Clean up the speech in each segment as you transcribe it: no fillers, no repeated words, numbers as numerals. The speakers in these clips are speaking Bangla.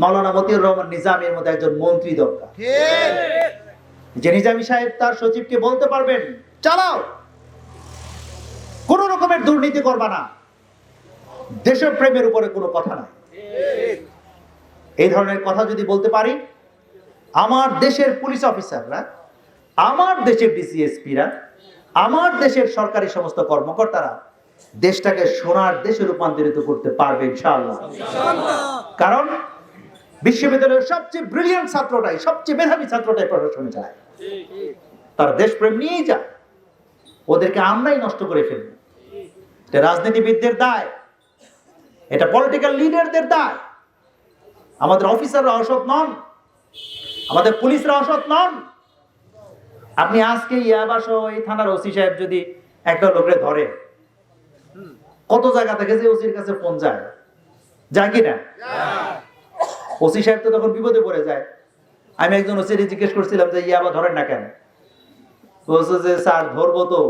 মাওলানা মতিউর রহমান নিজামীর মতো একজন মন্ত্রী দরকার, যে নিজামী সাহেব তার সচিবকে বলতে পারবেন চালাও, কোন রকমের দুর্নীতি করবা না, দেশপ্রেমের উপরে কোনো কথা নাই। এই ধরনের কথা যদি বলতে পারি, আমার দেশের পুলিশ অফিসাররা, আমার দেশের ডিসিএসপিরা, আমার দেশের সরকারি সমস্ত কর্মকর্তারা দেশটাকে সোনার দেশে রূপান্তরিত করতে পারবে ইনশাআল্লাহ। কারণ বিশ্ববিদ্যালয়ের সবচেয়ে ব্রিলিয়ান্ট ছাত্রটাই, সবচেয়ে মেধাবী ছাত্রটাই প্রশাসনে যায়, তারা দেশপ্রেম নিয়েই যায়। ওদেরকে আমরাই নষ্ট করে ফেলবো। এটা রাজনীতিবিদদের দায়, এটা পলিটিক্যাল লিডারদের দায়। আমাদের অফিসাররা অসৎ নন, আমাদের পুলিশরা অসৎ নন। আপনি আজকে ইয়াবা সহ এই থানার ওসি সাহেব যদি একটা লোকরে ধরে, কত জায়গা থেকে যে ওসির কাছে ফোন যায়, যায় কিনা? ওসি সাহেব তো তখন বিপদে পড়ে যায়। আমি একজন ওসিরে জিজ্ঞেস করছিলাম যে ইয়াবা ধরেন না কেন? বলছে যে স্যার ধরবো তো,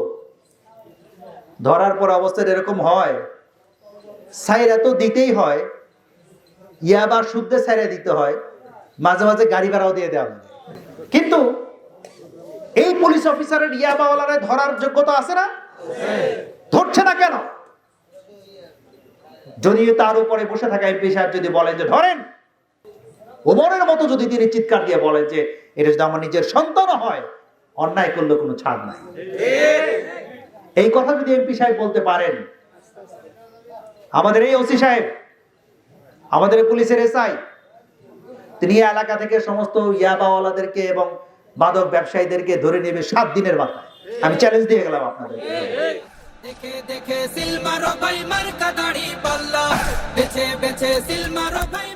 ধরার পর অবস্থায় এরকম হয়, সাইরা তো দিতেই হয়, ইয়াবার সুদে সাইরা দিতে হয়, মাঝে মাঝে গাড়ি ভাড়াও দিয়ে দেওয়া লাগে। কিন্তু এই পুলিশ অফিসারের ইয়াবাওয়ালারে ধরার যোগ্যতা আছে না? ধরছে না কেন? যদি তার উপরে বসে থাকা এমপি সাহেব যদি বলেন যে ধরেন, ওমরের মতো যদি তিনি চিৎকার দিয়ে বলেন যে এটা যদি আমার নিজের সন্তান হয়, অন্যায় করলে কোনো ছাড় নাই, এই কথা যদি এমপি সাহেব বলতে পারেন, আমাদের এই ওসি সাহেব, আমাদের পুলিশের এসআই, তিনি এলাকা থেকে সমস্ত ইয়াবাওয়ালাদেরকে এবং মাদক ব্যবসায়ীদেরকে ধরে নেবে 7 দিনের মাথায়। আমি চ্যালেঞ্জ দিয়ে গেলাম আপনাদের। দেখে দেখে সিল মারো ভাই মার্কা দাড়ি পাল্লা, বেছে বেছে সিল মারো ভাই।